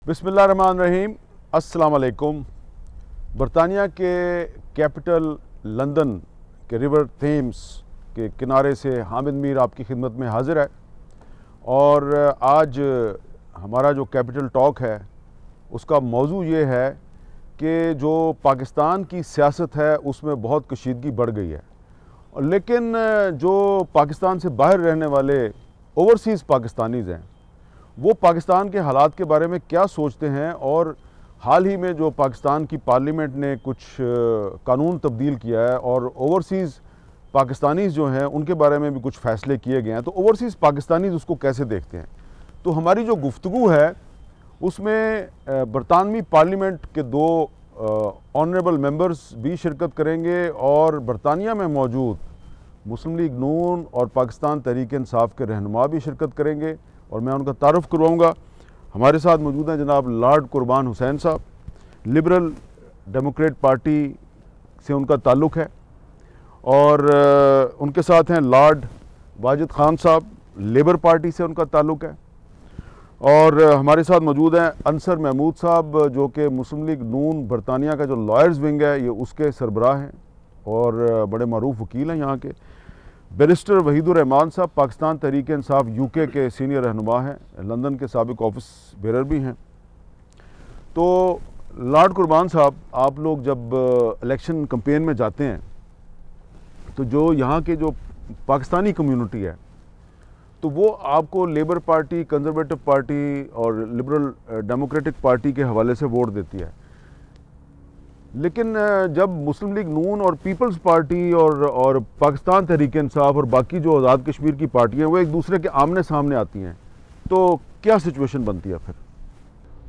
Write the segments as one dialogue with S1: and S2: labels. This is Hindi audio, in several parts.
S1: बिस्मिल्लाहिर्रहमानिर्रहीम। अस्सलाम वालेकुम। बरतानिया के कैपिटल लंदन के रिवर थेम्स के किनारे से हामिद मीर आपकी खिदमत में हाजिर है। और आज हमारा जो कैपिटल टॉक है उसका मौजू ये है कि जो पाकिस्तान की सियासत है उसमें बहुत कशीदगी बढ़ गई है, और लेकिन जो पाकिस्तान से बाहर रहने वाले ओवरसीज़ पाकिस्तानीज़ हैं वो पाकिस्तान के हालात के बारे में क्या सोचते हैं। और हाल ही में जो पाकिस्तान की पार्लियामेंट ने कुछ कानून तब्दील किया है और ओवरसीज़ पाकिस्तानीज़ जो हैं उनके बारे में भी कुछ फ़ैसले किए गए हैं, तो ओवरसीज़ पाकिस्तानीज़ उसको कैसे देखते हैं। तो हमारी जो गुफ्तगू है उसमें बरतानवी पार्लियामेंट के दो ऑनरेबल मेंबर्स भी शिरकत करेंगे और बरतानिया में मौजूद मुस्लिम लीग नून और पाकिस्तान तहरीक इंसाफ के रहनुमा भी शिरकत करेंगे, और मैं उनका तारुफ करवाऊँगा। हमारे साथ मौजूद हैं जनाब लॉर्ड कुर्बान हुसैन साहब, लिबरल डेमोक्रेट पार्टी से उनका ताल्लुक़ है, और उनके साथ हैं लॉर्ड वाजिद खान साहब, लेबर पार्टी से उनका ताल्लुक़ है। और हमारे साथ मौजूद हैं अंसर महमूद साहब जो कि मुस्लिम लीग नून बरतानिया का जो लॉयर्स विंग है ये उसके सरबराह हैं और बड़े मारूफ वकील हैं यहाँ के। बैरिस्टर वहीदुर रहमान साहब पाकिस्तान तहरीक इंसाफ यूके के सीनियर रहनुमा हैं, लंदन के साबिक ऑफिस बेरर भी हैं। तो लॉर्ड कुर्बान साहब, आप लोग जब इलेक्शन कैंपेन में जाते हैं तो जो यहाँ के जो पाकिस्तानी कम्युनिटी है तो वो आपको लेबर पार्टी, कंजर्वेटिव पार्टी और लिबरल डेमोक्रेटिक पार्टी के हवाले से वोट देती है, लेकिन जब मुस्लिम लीग नून और पीपल्स पार्टी और पाकिस्तान तहरीक इंसाफ और बाकी जो आज़ाद कश्मीर की पार्टियाँ वो एक दूसरे के आमने सामने आती हैं, तो क्या सिचुएशन बनती है फिर?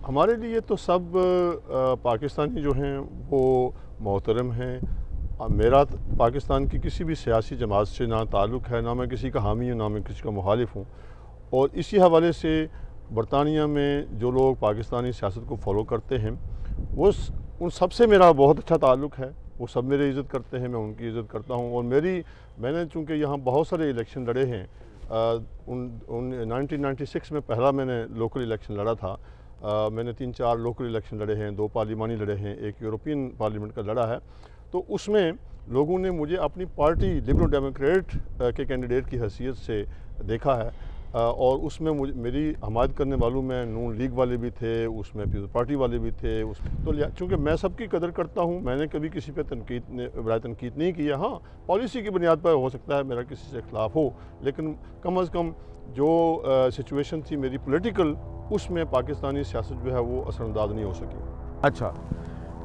S2: हमारे लिए तो सब पाकिस्तानी जो हैं वो मोहतरम हैं। मेरा पाकिस्तान की किसी भी सियासी जमात से ना ताल्लुक़ है, ना मैं किसी का हामी हूँ, ना मैं किसी का मुखालिफ हूँ। और इसी हवाले से बरतानिया में जो लोग पाकिस्तानी सियासत को फॉलो करते हैं वो उन सब से मेरा बहुत अच्छा ताल्लुक़ है। वो सब मेरी इज़्ज़त करते हैं, मैं उनकी इज़्ज़त करता हूँ। और मैंने चूँकि यहाँ बहुत सारे इलेक्शन लड़े हैं, 1996 में पहला मैंने लोकल इलेक्शन लड़ा था। मैंने 3-4 लोकल इलेक्शन लड़े हैं, 2 पार्लिमानी लड़े हैं, एक यूरोपियन पार्लियामेंट का लड़ा है। तो उसमें लोगों ने मुझे अपनी पार्टी लिबरल डेमोक्रेट के कैंडिडेट की हैसियत से देखा है, और उसमें मेरी हमायत करने वालों में नून लीग वाले भी थे, उसमें पीपल्स पार्टी वाले भी थे। तो चूँकि मैं सबकी कदर करता हूँ, मैंने कभी किसी पे बराए तनकीद नहीं किया। हाँ, पॉलिसी की बुनियाद पर हो सकता है मेरा किसी से इख्तलाफ हो, लेकिन कम अज़ कम जो सिचुएशन थी मेरी पॉलिटिकल, उसमें पाकिस्तानी सियासत जो है वो असरअंदाज नहीं हो सकी।
S1: अच्छा,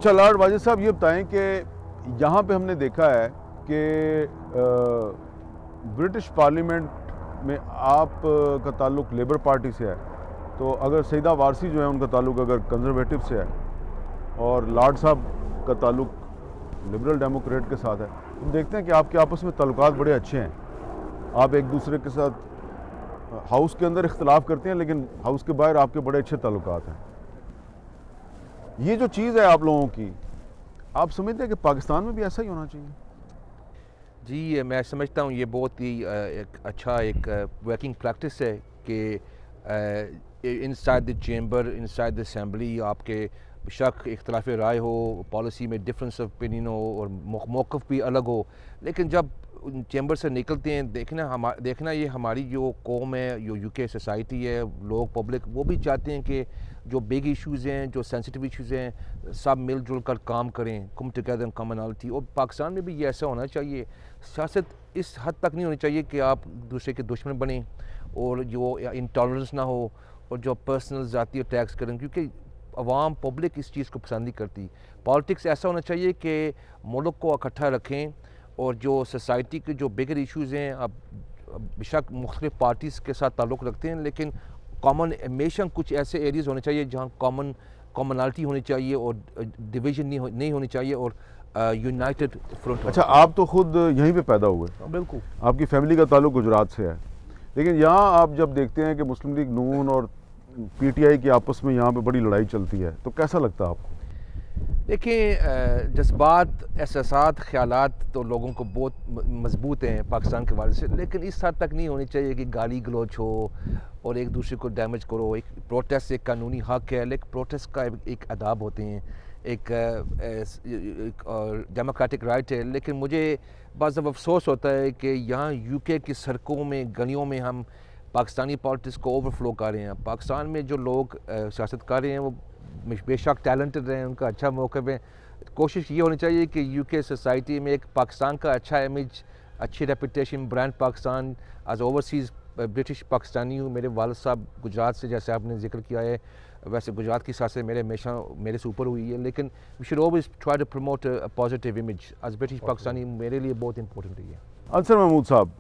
S1: लॉर्ड वाजिद साहब ये बताएं कि यहाँ पे हमने देखा है कि ब्रिटिश पार्लियामेंट में आप का ताल्लुक़ लेबर पार्टी से है, तो अगर सईदा वारसी जो है उनका ताल्लुक़ अगर कंजर्वेटिव से है और लॉर्ड साहब का ताल्लुक़ लिबरल डेमोक्रेट के साथ है, तो देखते हैं कि आपके आपस में ताल्लुकात बड़े अच्छे हैं। आप एक दूसरे के साथ हाउस के अंदर इख्तलाफ करते हैं लेकिन हाउस के बाहर आपके बड़े अच्छे ताल्लुकात हैं। ये जो चीज़ है आप लोगों की, आप समझते हैं कि पाकिस्तान में भी ऐसा ही होना चाहिए?
S3: जी, मैं समझता हूँ ये बहुत ही एक वर्किंग प्रैक्टिस है कि inside the chamber, inside the assembly आपके बेशक इख्तलाफ राय हो, पॉलिसी में डिफरेंस ऑफ ओपिनियन हो और मौक़िफ़ भी अलग हो, लेकिन जब चैम्बर से निकलते हैं देखना ये हमारी जो कौम है, जो यूके सोसाइटी है, लोग पब्लिक वो भी चाहते हैं कि जो बिग इश्यूज़ हैं, जो सेंसिटिव इश्यूज़ हैं, सब मिलजुल कर काम करें, कम टुगेदर इन कॉमनैलिटी। और पाकिस्तान में भी ये ऐसा होना चाहिए। सियासत इस हद तक नहीं होनी चाहिए कि आप दूसरे के दुश्मन बने और जो इंटॉलरेंस ना हो और जो पर्सनल ज़ाती अटैक्स करें, क्योंकि अवाम पब्लिक इस चीज़ को पसंद नहीं करती। पॉलिटिक्स ऐसा होना चाहिए कि मुल्क को इकट्ठा रखें और जो सोसाइटी के जो बिगर इश्यूज़ हैं, अब बेशक मुख्तलिफ पार्टीज़ के साथ ताल्लुक़ रखते हैं, लेकिन कॉमन हमेशा कुछ ऐसे एरियाज़ होने चाहिए जहाँ कॉमनैलिटी होनी चाहिए और डिवीज़न नहीं होनी चाहिए और यूनाइटेड फ्रंट।
S1: अच्छा, आप तो खुद यहीं पे पैदा हुए?
S3: बिल्कुल।
S1: आपकी फैमिली का ताल्लुक़ गुजरात से है, लेकिन यहाँ आप जब देखते हैं कि मुस्लिम लीग नून और पीटीआई की आपस में यहाँ पे बड़ी लड़ाई चलती है, तो कैसा लगता है आपको?
S3: देखिए, जज्बात, एहसासात, ख़यालात तो लोगों को बहुत मज़बूत हैं पाकिस्तान के हवाले से, लेकिन इस हद तक नहीं होनी चाहिए कि गाली गलौच हो और एक दूसरे को डैमेज करो। एक प्रोटेस्ट एक कानूनी हक़ है, लेकिन प्रोटेस्ट का एक आदाब होते हैं, एक डेमोक्रेटिक राइट है। लेकिन मुझे बाज़ दफ़ा अफसोस होता है कि यहाँ यूके की सड़कों में, गलियों में हम पाकिस्तानी पॉलिटिक्स को ओवरफ्लो कर रहे हैं। पाकिस्तान में जो लोग सियासत कर रहे हैं वो बेशक टैलेंटेड हैं, उनका अच्छा मौक़िफ़ है। कोशिश ये होनी चाहिए कि यूके सोसाइटी में एक पाकिस्तान का अच्छा इमेज, अच्छी reputation, brand Pakistan as overseas British Pakistani हूँ। मेरे वालिद साहब गुजरात से, जैसे आपने जिक्र किया है, वैसे गुजरात की सियासत मेरे हमेशा मेरे से ऊपर हुई है, लेकिन we should always try to promote a positive image as British Pakistani. मेरे लिए बहुत इंपॉर्टेंट है ये।
S1: अंसर महमूद साहब,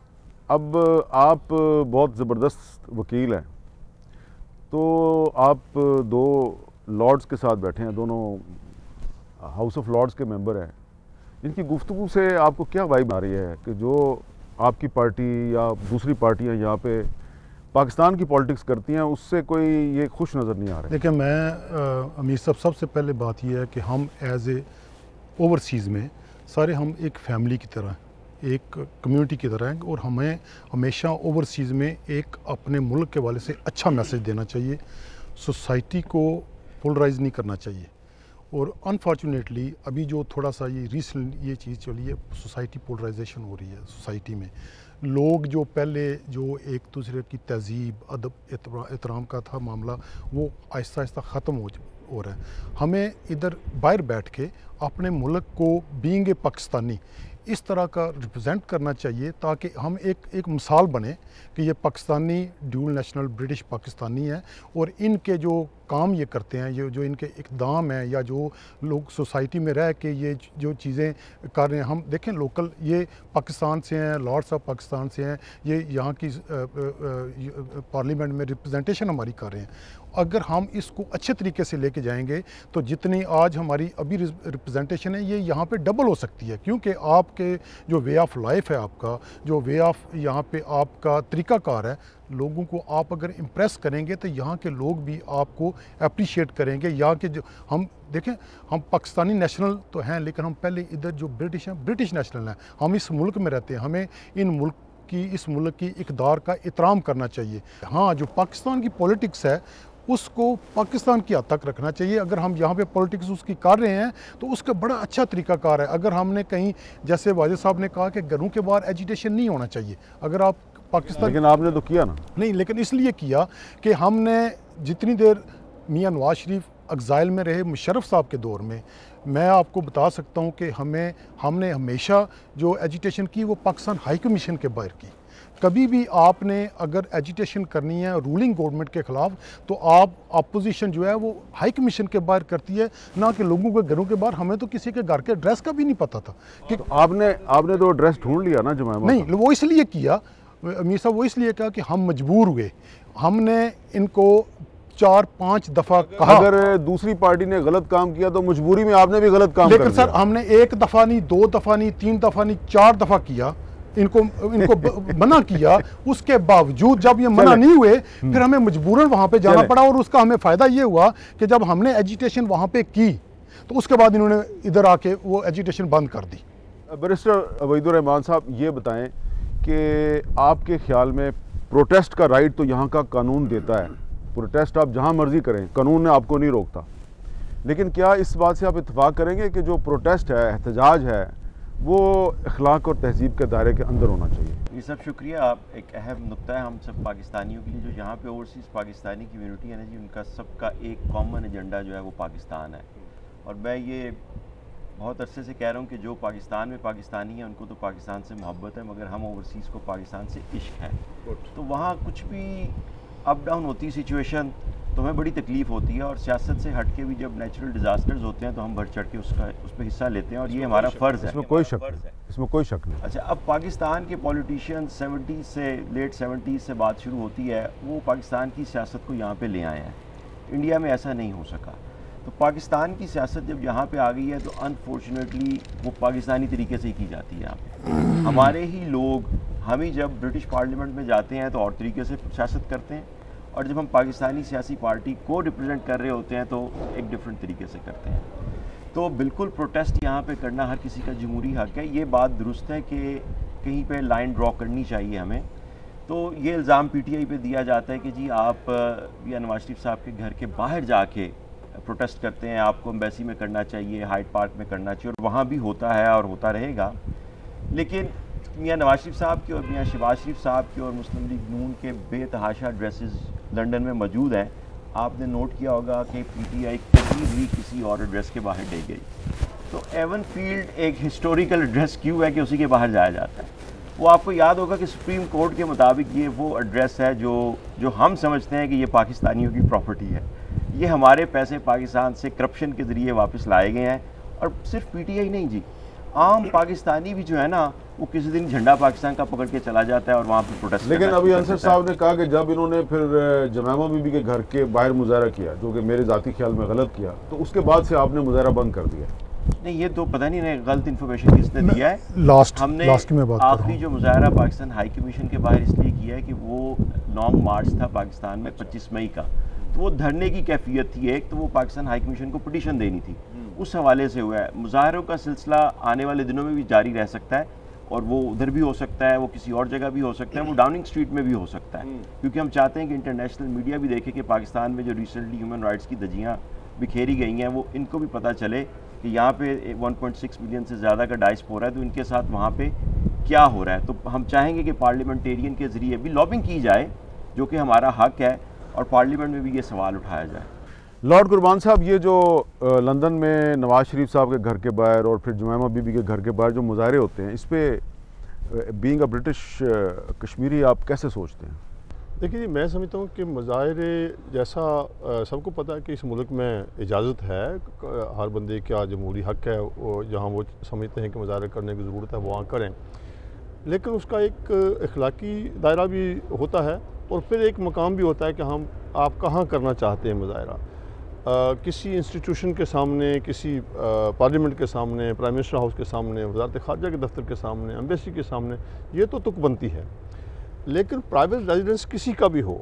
S1: अब आप बहुत ज़बरदस्त वकील हैं, तो आप दो लॉर्ड्स के साथ बैठे हैं, दोनों हाउस ऑफ लॉर्ड्स के मेंबर हैं। इनकी गुफ्तगू से आपको क्या वाइब आ रही है कि जो आपकी पार्टी या दूसरी पार्टियां यहाँ पे पाकिस्तान की पॉलिटिक्स करती हैं, उससे कोई ये खुश नज़र नहीं आ रहा है?
S4: देखिए, मैं अमीर साहब, सबसे पहले बात यह है कि हम एज ए ओवरसीज़ में सारे हम एक फैमिली की तरह, एक कम्युनिटी की तरह हैं, और हमें हमेशा ओवरसीज़ में एक अपने मुल्क के वाले से अच्छा मैसेज देना चाहिए। सोसाइटी को पोलराइज नहीं करना चाहिए। और अनफॉर्चुनेटली अभी जो थोड़ा सा ये रिसेंट ये चीज़ चली है, सोसाइटी पोलराइजेशन हो रही है। सोसाइटी में लोग जो पहले जो एक दूसरे की तहज़ीब, अदब, एहतराम का था मामला, वो आहिस्ता आहिस्ता ख़त्म हो रहा है। हमें इधर बाहर बैठ के अपने मुल्क को बीइंग ए पाकिस्तानी इस तरह का रिप्रेजेंट करना चाहिए, ताकि हम एक मिसाल बने कि ये Pakistani dual national British Pakistani है, और इनके जो काम ये करते हैं, ये जो इनके इक़दाम हैं, या जो लोग सोसाइटी में रह के ये जो चीज़ें कर रहे हैं, हम देखें लोकल ये पाकिस्तान से हैं, लॉर्ड्स ऑफ पाकिस्तान से हैं, ये यहाँ की पार्लियामेंट में रिप्रेजेंटेशन हमारी कर रहे हैं। अगर हम इसको अच्छे तरीके से लेके जाएंगे तो जितनी आज हमारी अभी रिप्रेजेंटेशन है, ये यहाँ पे डबल हो सकती है, क्योंकि आपके जो वे ऑफ लाइफ है, आपका जो वे ऑफ यहाँ पे आपका तरीक़ाकार है, लोगों को आप अगर इम्प्रेस करेंगे तो यहाँ के लोग भी आपको अप्रिशिएट करेंगे। यहाँ के जो हम देखें, हम पाकिस्तानी नेशनल तो हैं, लेकिन हम पहले इधर जो ब्रिटिश हैं, ब्रिटिश नेशनल हैं। हम इस मुल्क में रहते हैं, हमें इस मुल्क की इक़दार का एहतराम करना चाहिए। हाँ, जो पाकिस्तान की पॉलिटिक्स है उसको पाकिस्तान की हद तक रखना चाहिए। अगर हम यहाँ पे पॉलिटिक्स उसकी कर रहे हैं तो उसका बड़ा अच्छा तरीकाकार है। अगर हमने कहीं, जैसे वाजिद साहब ने कहा कि घरों के बाहर एजिटेशन नहीं होना चाहिए, अगर आप पाकिस्तान,
S1: लेकिन आपने तो किया ना।
S4: नहीं, लेकिन इसलिए किया कि हमने जितनी देर मियाँ नवाज शरीफ एग्ज़ाइल में रहे, मुशर्रफ साहब के दौर में, मैं आपको बता सकता हूँ कि हमने हमेशा जो एजिटेशन की वो पाकिस्तान हाई कमीशन के बाहर की। कभी भी आपने अगर एजिटेशन करनी है रूलिंग गवर्नमेंट के ख़िलाफ़, तो आप अपोजिशन जो है वो हाई कमीशन के बाहर करती है, ना कि लोगों के घरों के बाहर। हमें तो किसी के घर के एड्रेस का भी नहीं पता था कि
S1: तो आपने तो एड्रेस ढूंढ लिया ना जमायमा?
S4: नहीं, वो इसलिए किया अमीर साहब, वो इसलिए कहा कि हम मजबूर हुए। हमने इनको 4-5 दफ़ा कहा।
S1: अगर दूसरी पार्टी ने गलत काम किया तो मजबूरी में आपने भी गलत काम कर दिया।
S4: लेकिन सर, हमने 1 दफ़ा नहीं, 2 दफ़ा नहीं, 3 दफ़ा नहीं, 4 दफ़ा किया, इनको मना किया। उसके बावजूद जब ये मना नहीं हुए, फिर हमें मजबूरन वहाँ पे जाना पड़ा, और उसका हमें फ़ायदा ये हुआ कि जब हमने एजिटेशन वहाँ पे की तो उसके बाद इन्होंने इधर आके वो एजिटेशन बंद कर दी।
S1: बैरिस्टर अबैदुर रहमान साहब, ये बताएं कि आपके ख्याल में प्रोटेस्ट का राइट तो यहाँ का कानून देता है, प्रोटेस्ट आप जहाँ मर्जी करें, कानून ने आपको नहीं रोकता, लेकिन क्या इस बात से आप इत्तेफाक करेंगे कि जो प्रोटेस्ट है, एहतजाज है, वो अखलाक और तहजीब के दायरे के अंदर होना चाहिए?
S5: ये सब शुक्रिया। आप एक अहम नुक्ता है हम सब पाकिस्तानियों के लिए, जो यहाँ पे ओवरसीज़ पाकिस्तानी कम्यूनिटी है ना जी, उनका सबका एक कॉमन एजेंडा जो है वो पाकिस्तान है। और मैं ये बहुत अरसे से कह रहा हूँ कि जो पाकिस्तान में पाकिस्तानी है उनको तो पाकिस्तान से मोहब्बत है, मगर हम ओवरसीज़ को पाकिस्तान से इश्क है। तो वहाँ कुछ भी अप डाउन होती है सिचुएशन तो हमें बड़ी तकलीफ़ होती है, और सियासत से हट के भी जब नेचुरल डिज़ास्टर्स होते हैं तो हम बढ़ चढ़ के उस पर हिस्सा लेते हैं, और ये हमारा फ़र्ज़ है।
S1: इसमें कोई शक नहीं, इसमें कोई शक नहीं।
S5: अच्छा, अब पाकिस्तान के पॉलिटिशियन 70s से लेट 70s से बात शुरू होती है, वो पाकिस्तान की सियासत को यहाँ पे ले आए हैं। इंडिया में ऐसा नहीं हो सका, तो पाकिस्तान की सियासत जब यहाँ पे आ गई है तो अनफॉर्चुनेटली वो पाकिस्तानी तरीके से ही की जाती है यहाँ पे। हमारे ही लोग, हम ही जब ब्रिटिश पार्लियामेंट में जाते हैं तो और तरीके से सियासत करते हैं, और जब हम पाकिस्तानी सियासी पार्टी को रिप्रेजेंट कर रहे होते हैं तो एक डिफरेंट तरीके से करते हैं। तो बिल्कुल प्रोटेस्ट यहाँ पे करना हर किसी का जमहूरी हक है। ये बात दुरुस्त है कि कहीं पे लाइन ड्रॉ करनी चाहिए हमें। तो ये इल्ज़ाम पीटीआई पे दिया जाता है कि जी आप या नवाज शरीफ साहब के घर के बाहर जाके प्रोटेस्ट करते हैं, आपको एम्बेसी में करना चाहिए, हाइड पार्क में करना चाहिए, और वहाँ भी होता है और होता रहेगा। लेकिन मियाँ नवाज शरीफ साहब के और मियाँ शहबाज शरीफ साहब के और मुस्लिम लीग नून के बेतहाशा ड्रेसेस लंदन में मौजूद हैं। आपने नोट किया होगा कि पीटीआई कभी भी किसी और एड्रेस के बाहर नहीं गई। तो एवन फील्ड एक हिस्टोरिकल एड्रेस क्यों है कि उसी के बाहर जाया जाता है। वो आपको याद होगा कि सुप्रीम कोर्ट के मुताबिक ये वो एड्रेस है जो हम समझते हैं कि ये पाकिस्तानियों की प्रॉपर्टी है। ये हमारे पैसे पाकिस्तान से करप्शन के ज़रिए वापस लाए गए हैं। और सिर्फ पीटीआई नहीं जी, आम पाकिस्तानी भी जो है ना, वो किसी दिन झंडा पाकिस्तान का पकड़ के चला जाता है और वहाँ पर प्रोटेस्ट।
S1: लेकिन अभी अंसर साहब ने कहा कि जब इन्होंने फिर जमैमा बीबी के घर के बाहर मुजाहरा किया, जो कि मेरे ज़ाती ख्याल में गलत किया, तो उसके बाद से आपने मुजाहरा बंद कर दिया।
S5: नहीं, ये तो पता नहीं गलत इन्फॉर्मेशन किसने दिया है।
S4: हमने
S5: आखिरी जो मुजाहरा पाकिस्तान हाई कमीशन के बाहर इसलिए किया है कि वो लॉन्ग मार्च था पाकिस्तान में 25 मई का, तो वो धरने की कैफियत थी। एक तो वो पाकिस्तान हाई कमीशन को पिटीशन देनी थी, उस हवाले से हुआ है। मुजाहरों का सिलसिला आने वाले दिनों में भी जारी रह सकता है, और वो उधर भी हो सकता है, वो किसी और जगह भी हो सकता है, वो डाउनिंग स्ट्रीट में भी हो सकता है। क्योंकि हम चाहते हैं कि इंटरनेशनल मीडिया भी देखे कि पाकिस्तान में जो रिसेंटली ह्यूमन राइट्स की धज्जियाँ बिखेरी गई हैं, वो इनको भी पता चले कि यहाँ पे 1.6 मिलियन से ज़्यादा का डायस्पोरा है, तो इनके साथ वहाँ पे क्या हो रहा है। तो हम चाहेंगे कि पार्लियामेंटेरियन के ज़रिए भी लॉबिंग की जाए, जो कि हमारा हक है, और पार्लियामेंट में भी ये सवाल उठाया जाए।
S1: लॉर्ड कुर्बान साहब, ये जो लंदन में नवाज शरीफ साहब के घर के बाहर और फिर जुमैमा बीबी के घर के बाहर जो मुजाहरे होते हैं, इस पर बीइंग अ ब्रिटिश कश्मीरी आप कैसे सोचते हैं?
S2: देखिए जी, मैं समझता हूँ कि मुजाहरे जैसा सबको पता है कि इस मुल्क में इजाज़त है, हर बंदे का जमहूरी हक है, वो जहाँ वो समझते हैं कि मुजाहरे करने की ज़रूरत है वहाँ करें। लेकिन उसका एक अखलाकी दायरा भी होता है, और फिर एक मकाम भी होता है कि आप कहाँ करना चाहते हैं मुजाहरा। किसी इंस्टीट्यूशन के सामने, किसी पार्लियामेंट के सामने, प्राइम मिनिस्टर हाउस के सामने, वज़ारत ख़ारजा के दफ्तर के सामने, एम्बेसी के सामने, ये तो तुक बनती है। लेकिन प्राइवेट रेजिडेंस किसी का भी हो,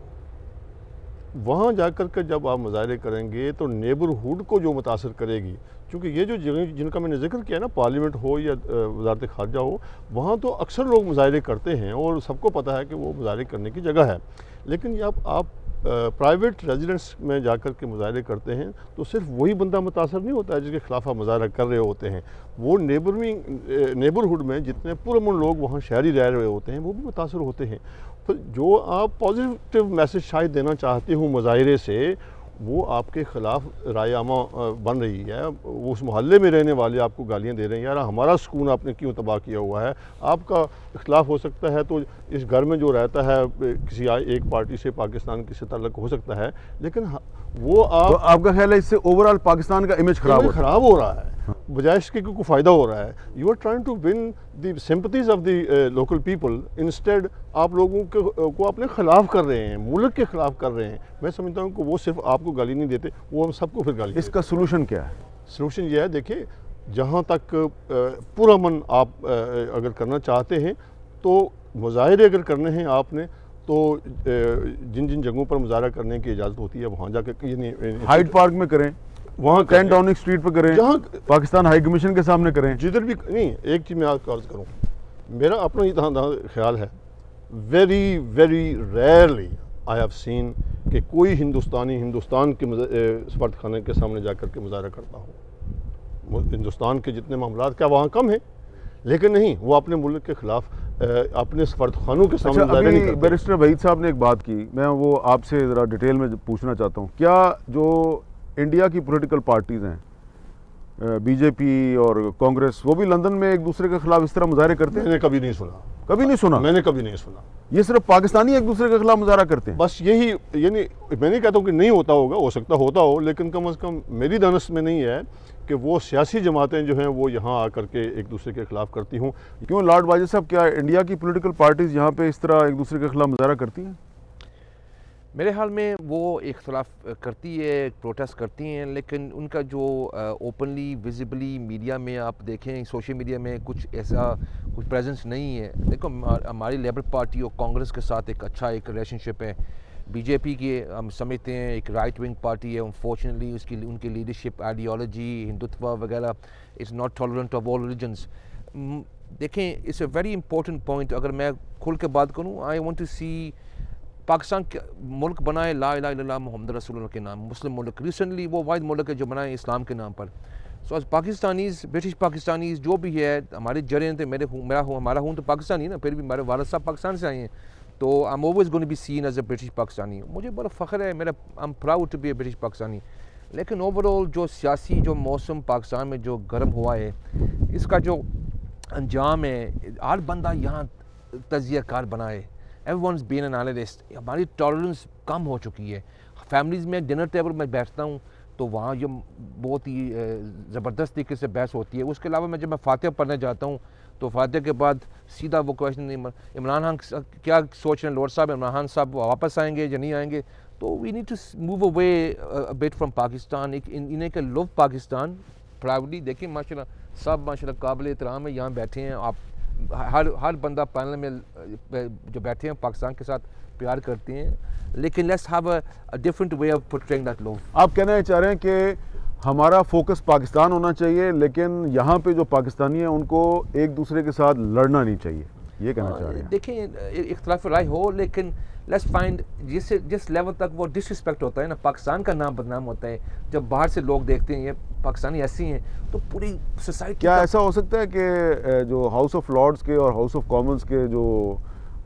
S2: वहाँ जाकर के जब आप मुजाहरे करेंगे तो नेबरहुड को जो मुतासर करेगी, क्योंकि ये जो जगह जिनका मैंने जिक्र किया ना, पार्लियामेंट हो या वज़ारत ख़ारजा हो, वहाँ तो अक्सर लोग मुजाहरे करते हैं और सबको पता है कि वो मुजाहरे करने की जगह है। लेकिन जब आप प्राइवेट रेजिडेंस में जाकर के मुजाहरे करते हैं तो सिर्फ वही बंदा मुतासर नहीं होता है जिसके खिलाफ आप मुजाहरा कर रहे होते हैं, वो नेबरहुड में जितने पुरअमन लोग वहाँ शहरी रह रहे होते हैं वो भी मुतासर होते हैं। तो जो आप पॉजिटिव मैसेज शायद देना चाहते हो मुजाहरे से, वो आपके ख़िलाफ़ रायआमा बन रही है। वो उस मोहल्ले में रहने वाले आपको गालियाँ दे रहे हैं, यार हमारा सुकून आपने क्यों तबाह किया हुआ है। आपका इख्तिलाफ हो सकता है तो इस घर में जो रहता है किसी एक पार्टी से पाकिस्तान की से ताल्लुक़ हो सकता है, लेकिन वो
S1: तो आपका ख्याल है इससे ओवरऑल पाकिस्तान का इमेज खराब
S2: हो रहा है, बजाय इसके कोई फ़ायदा हो रहा है। You are trying to win the sympathies of the local people, instead आप लोगों को अपने ख़िलाफ़ कर रहे हैं, मुल्क के ख़िलाफ़ कर रहे हैं। मैं समझता हूँ कि वो सिर्फ आपको गाली नहीं देते, वो हम सबको फिर गाली।
S1: इसका सोल्यूशन क्या है?
S2: सोल्यूशन ये है, देखिए, जहाँ तक पुरअमन आप अगर करना चाहते हैं तो मुजाहरे अगर करने हैं आपने, तो जिन जिन जगहों पर मुजाहरा करने की इजाज़त होती है वहाँ जाकर
S1: हाइड पार्क में करें, वहाँ 10 डाउनिंग स्ट्रीट पर करें, जहाँ पाकिस्तान हाई कमीशन के सामने करें,
S2: जिधर भी नहीं। एक चीज़ मैं आपको अर्ज़ करूँ, मेरा अपना ही ख्याल है, very very rarely I have seen कि कोई हिंदुस्तानी हिंदुस्तान के सफारत खाने के सामने जाकर के मुजाहरा करता हो। हिंदुस्तान के जितने मामलात क्या वहाँ कम है, लेकिन नहीं, वो अपने मुल्क के ख़िलाफ़ अपने सफारत खानों के सामने मुजाहरा नहीं करते।
S1: बैरिस्टर वहीद साहब ने एक बात की, मैं वो आपसे ज़रा डिटेल में पूछना चाहता हूँ। क्या जो इंडिया की पॉलिटिकल पार्टीज़ हैं, बीजेपी और कांग्रेस, वो भी लंदन में एक दूसरे के खिलाफ इस तरह मुजाहरे करते हैं?
S2: मैंने कभी नहीं सुना।
S1: कभी नहीं सुना?
S2: मैंने कभी नहीं सुना।
S1: ये सिर्फ पाकिस्तानी एक दूसरे के खिलाफ मुजाहरा करते हैं?
S2: बस यही, यानी मैं नहीं कहता हूँ कि नहीं होता होगा, हो सकता होता हो, लेकिन कम से कम मेरी दानिश में नहीं है कि वो सियासी जमातें जो हैं वो यहाँ आकर के एक दूसरे के खिलाफ करती हूँ।
S1: क्यों लॉर्ड वाजिद साहब, क्या इंडिया की पॉलिटिकल पार्टीज़ यहाँ पे इस तरह एक दूसरे के खिलाफ मुजाहरा करती हैं?
S3: मेरे ख्याल में वो इख्तलाफ करती है, प्रोटेस्ट करती हैं, लेकिन उनका जो ओपनली विजिबली मीडिया में आप देखें, सोशल मीडिया में कुछ ऐसा कुछ प्रेजेंस नहीं है। देखो, हमारी लेबर पार्टी और कांग्रेस के साथ एक अच्छा एक रिलेशनशिप है, बीजेपी की हम समझते हैं एक राइट विंग पार्टी है, अनफॉर्चुनेटली उसकी उनकी लीडरशिप, आइडियोलॉजी, हिंदुत्व वगैरह is not tolerant of all religions. देखें, it's a very important point. अगर मैं खुल के बात करूँ, I want to see Pakistan मुल्क बनाए ला इलाहा इल्लल्लाह मोहम्मद रसूलुल्लाह के नाम, मुस्लिम मुल्क। रिसेंटली वो वाहिद मुल्क है जो बनाए इस्लाम के नाम पर। So as Pakistanis, British Pakistanis जो भी है, हमारी जड़ें थे, हमारा हूँ तो पाकिस्तानी है ना, फिर भी हमारे वालिद साहब पाकिस्तान से आए हैं, तो I am always going to be seen as a British Pakistani. मुझे बड़ा फ़ख्र है, मेरा I am proud to be a British Pakistani. लेकिन ओवरऑल जो सियासी जो मौसम पाकिस्तान में जो गर्म हुआ है, इसका जो अंजाम है, हर बंदा यहाँ तजिया कार बनाए, एवरीवनस बीन एन एनालिस्ट। हमारी टॉलरेंस कम हो चुकी है। फैमिलीज़ में डिनर टेबल में बैठता हूँ तो वहाँ जो बहुत ही ज़बरदस्त तरीके से बहस होती है। उसके अलावा मैं जब मैं फातिहा पढ़ने जाता हूँ तो फातिहा के बाद सीधा वो क्वेश्चन, इमरान खान क्या सोच रहे हैं लोअर साहब, इमरान खान साहब वापस आएंगे या नहीं आएंगे। तो we need to move away bit from Pakistan. इन्हें के लव पाकिस्तान प्राउडली। देखिए माशाल्लाह सब माशाल्लाह काबिल एहतराम है, यहाँ बैठे हैं आप, हर बंदा पैनल में जो बैठे हैं पाकिस्तान के साथ प्यार करते हैं, लेकिन let's have a different way of portraying that love.
S1: आप कहना ये चाह रहे हैं कि हमारा फोकस पाकिस्तान होना चाहिए, लेकिन यहाँ पे जो पाकिस्तानी हैं उनको एक दूसरे के साथ लड़ना नहीं चाहिए, ये कहना चाह रहे हैं?
S3: देखिए इख्तिलाफ राय हो, लेकिन लेट्स फाइंड जिस लेवल तक वो डिसरिस्पेक्ट होता है ना, पाकिस्तान का नाम बदनाम होता है, जब बाहर से लोग देखते हैं ये पाकिस्तानी ऐसी हैं, तो पूरी सोसाइटी।
S1: क्या ऐसा हो सकता है कि जो हाउस ऑफ लॉर्ड्स के और हाउस ऑफ कॉमन्स के जो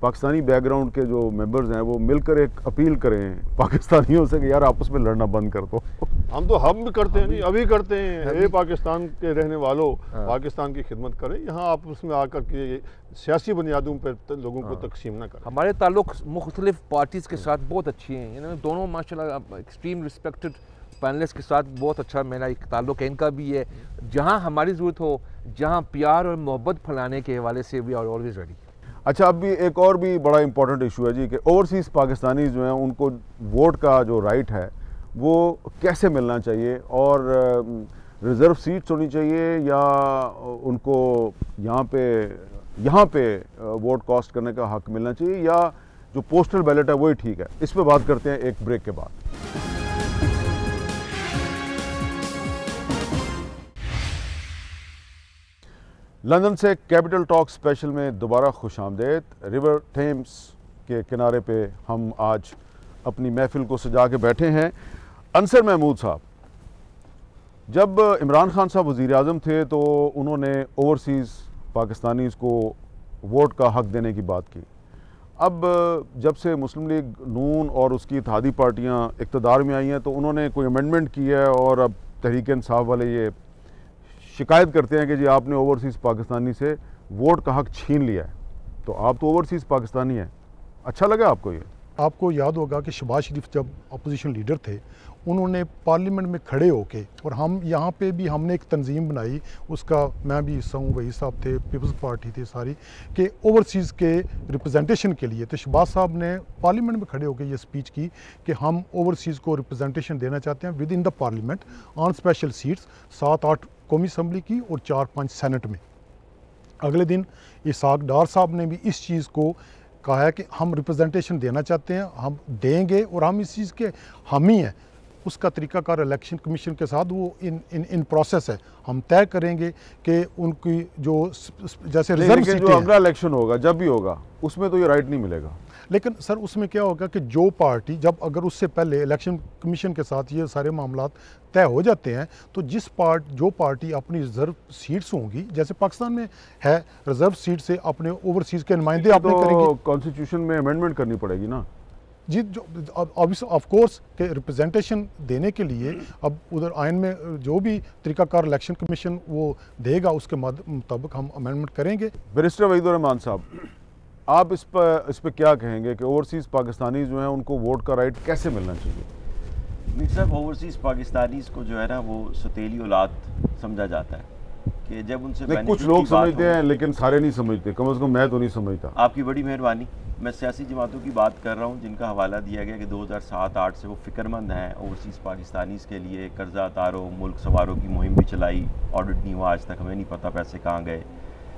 S1: पाकिस्तानी बैकग्राउंड के जो मेंबर्स हैं वो मिलकर एक अपील करें पाकिस्तानियों से कि यार आपस में लड़ना बंद कर दो?
S2: हम भी करते हैं, नहीं अभी करते हैं। ये पाकिस्तान के रहने वालों, पाकिस्तान की खिदमत करें, यहाँ आप उसमें आकर के सियासी बुनियादों पर लोगों को तकसीम ना करें।
S3: हमारे ताल्लुक मुख्तलिफ पार्टीज़ के साथ बहुत अच्छे हैं, इन्होंने दोनों माशाल्लाह एक्सट्रीम रिस्पेक्टेड पैनलिस्ट के साथ बहुत अच्छा मेरा एक ताल्लुक है, इनका भी है। जहाँ हमारी ज़रूरत हो, जहाँ प्यार और मोहब्बत फैलाने के हवाले से वी आर ऑलवेज रेडी।
S1: अच्छा, अब भी एक और भी बड़ा इंपॉर्टेंट इशू है जी कि ओवरसीज़ पाकिस्तानी जो हैं उनको वोट का जो राइट है वो कैसे मिलना चाहिए, और रिज़र्व सीट्स होनी चाहिए या उनको यहाँ पे वोट कास्ट करने का हक मिलना चाहिए, या जो पोस्टल बैलेट है वही ठीक है? इस पे बात करते हैं एक ब्रेक के बाद। लंदन से कैपिटल टॉक स्पेशल में दोबारा खुशामदेद। रिवर थेम्स के किनारे पे हम आज अपनी महफिल को सजा के बैठे हैं। अंसर महमूद साहब, जब इमरान खान साहब वज़ीर आज़म थे तो उन्होंने ओवरसीज़ पाकिस्तानीज़ को वोट का हक देने की बात की। अब जब से मुस्लिम लीग नून और उसकी इत्तेहादी पार्टियां इक़्तिदार में आई हैं तो उन्होंने कोई अमेंडमेंट की है और अब तहरीक इंसाफ वाले ये शिकायत करते हैं कि जी आपने ओवरसीज़ पाकिस्तानी से वोट का हक छीन लिया है। तो आप तो ओवरसीज़ पाकिस्तानी हैं, अच्छा लगा आपको ये?
S4: आपको याद होगा कि शहबाज शरीफ जब अपोजिशन लीडर थे, उन्होंने पार्लियामेंट में खड़े होके, और हम यहाँ पे भी हमने एक तंजीम बनाई, उसका मैं भी हिस्सा हूँ, वही साहब थे, पीपल्स पार्टी थी सारी, कि ओवरसीज़ के रिप्रेजेंटेशन के लिए। तो शहबाज साहब ने पार्लियामेंट में खड़े होकर ये स्पीच की कि हम ओवरसीज़ को रिप्रेजेंटेशन देना चाहते हैं with in the parliament on special seats, 7-8 कौमी असम्बली की और 4-5 सेनेट में। अगले दिन इसाक डार साहब ने भी इस चीज़ को कहा है कि हम रिप्रेजेंटेशन देना चाहते हैं, हम देंगे, और हम इस चीज़ के हम ही हैं। उसका तरीक़ाकार इलेक्शन कमीशन के साथ वो इन प्रोसेस है, हम तय करेंगे कि उनकी जो जैसे रिजर्व सीटें,
S1: जो अगला इलेक्शन होगा जब भी होगा उसमें तो ये राइट नहीं मिलेगा।
S4: लेकिन सर उसमें क्या होगा कि जो पार्टी जब अगर उससे पहले इलेक्शन कमीशन के साथ ये सारे मामला तय हो जाते हैं, तो जो पार्टी अपनी रिजर्व सीट्स होंगी, जैसे पाकिस्तान में है रिजर्व सीट से अपने ओवरसीज़ के नुमाइंदे अपने करेंगे।
S1: कॉन्स्टिट्यूशन में अमेंडमेंट करनी पड़ेगी ना
S4: जी, जो ऑफ कोर्स के रिप्रेजेंटेशन देने के लिए अब उधर आइन में जो भी तरीक़ाकार इलेक्शन कमीशन वो देगा उसके मुताबिक हम अमेंडमेंट करेंगे।
S1: बैरिस्टर वहीदुर रहमान साहब, आप इस पर क्या कहेंगे कि ओवरसीज़ पाकिस्तानी जो हैं उनको वोट का राइट कैसे मिलना चाहिए?
S5: मीर साहब, ओवरसीज़ पाकिस्तानीज़ को जो है ना वो सतीली औलाद समझा जाता है कि जब उनसे
S1: कुछ लोग समझते हैं लेकिन सारे नहीं समझते, कम से कम मैं तो नहीं समझता।
S5: आपकी बड़ी मेहरबानी। मैं सियासी जमातों की बात कर रहा हूँ जिनका हवाला दिया गया कि 2007-8 से वो फ़िक्रमंद हैं ओवरसीज़ पाकिस्तानीज़ के लिए। कर्जा तारो, मुल्क सवारों की मुहिम भी चलाई, ऑडिट नहीं हुआ आज तक, हमें नहीं पता पैसे कहाँ गए।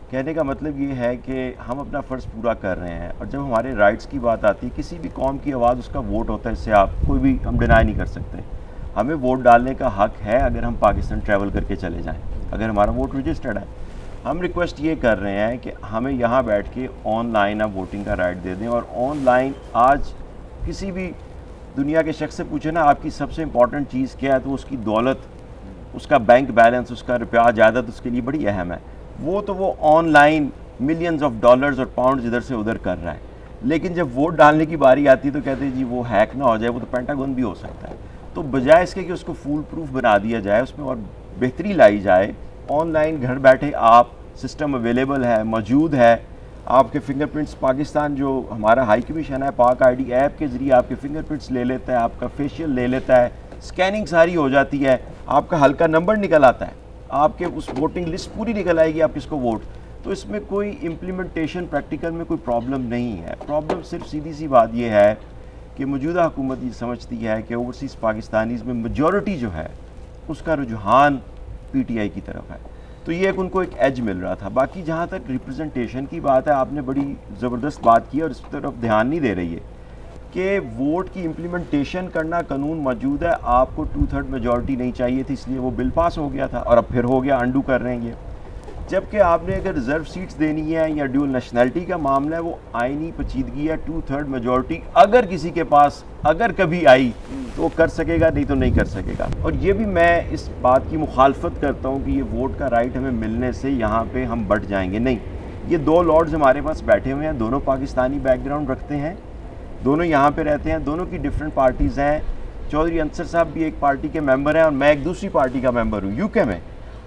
S5: कहने का मतलब ये है कि हम अपना फ़र्ज़ पूरा कर रहे हैं, और जब हमारे राइट्स की बात आती है, किसी भी कौम की आवाज़ उसका वोट होता है, इससे आप कोई भी हम डिनाई नहीं कर सकते। हमें वोट डालने का हक़ है अगर हम पाकिस्तान ट्रैवल करके चले जाएं, अगर हमारा वोट रजिस्टर्ड है। हम रिक्वेस्ट ये कर रहे हैं कि हमें यहाँ बैठ के ऑनलाइन आप वोटिंग का राइट दे दें, और ऑनलाइन आज किसी भी दुनिया के शख्स से पूछे ना आपकी सबसे इम्पॉर्टेंट चीज़ क्या है, तो उसकी दौलत, उसका बैंक बैलेंस, उसका रुपया जायदाद उसके लिए बड़ी अहम है। वो ऑनलाइन मिलियंस ऑफ डॉलर्स और पाउंड्स इधर से उधर कर रहा है, लेकिन जब वोट डालने की बारी आती है तो कहते हैं जी वो हैक ना हो जाए, वो तो पेंटागन भी हो सकता है। तो बजाय इसके कि उसको फूल प्रूफ बना दिया जाए, उसमें और बेहतरी लाई जाए। ऑनलाइन घर बैठे आप सिस्टम अवेलेबल है, मौजूद है, आपके फिंगरप्रिंट्स पाकिस्तान जो हमारा हाई कमीशन है पाक आईडी ऐप के ज़रिए आपके फिंगरप्रिंट्स ले लेता है, आपका फेशियल ले लेता है, स्कैनिंग सारी हो जाती है, आपका हल्का नंबर निकल आता है, आपके उस वोटिंग लिस्ट पूरी निकल आएगी आप किसको वोट। तो इसमें कोई इम्प्लीमेंटेशन प्रैक्टिकल में कोई प्रॉब्लम नहीं है। प्रॉब्लम सिर्फ सीधी सी बात यह है कि मौजूदा हुकूमत ये समझती है कि ओवरसीज़ पाकिस्तानीज़ में मेजॉरिटी जो है उसका रुझान PTI की तरफ है, तो ये एक उनको एक एज मिल रहा था। बाकी जहाँ तक रिप्रेजेंटेशन की बात है, आपने बड़ी ज़बरदस्त बात की और इस तरफ ध्यान नहीं दे रही है कि वोट की इम्प्लीमेंटेशन करना कानून मौजूद है, आपको 2/3 मेजॉरिटी नहीं चाहिए थी, इसलिए वो बिल पास हो गया था और अब फिर हो गया, अंडू कर रहे हैं ये। जबकि आपने अगर रिजर्व सीट्स देनी है या ड्यूल नेशनैलिटी का मामला है, वो आईनी पेचीदगी है। 2/3 मेजॉरिटी अगर किसी के पास अगर कभी आई तो वो कर सकेगा, नहीं तो नहीं कर सकेगा। और ये भी मैं इस बात की मुखालफत करता हूँ कि ये वोट का राइट हमें मिलने से यहाँ पे हम बढ़ जाएंगे, नहीं। ये 2 लॉर्ड्स हमारे पास बैठे हुए हैं, दोनों पाकिस्तानी बैकग्राउंड रखते हैं, दोनों यहाँ पे रहते हैं, दोनों की डिफरेंट पार्टीज़ हैं। चौधरी अंसर साहब भी एक पार्टी के मेंबर हैं और मैं एक दूसरी पार्टी का मेंबर हूँ UK में।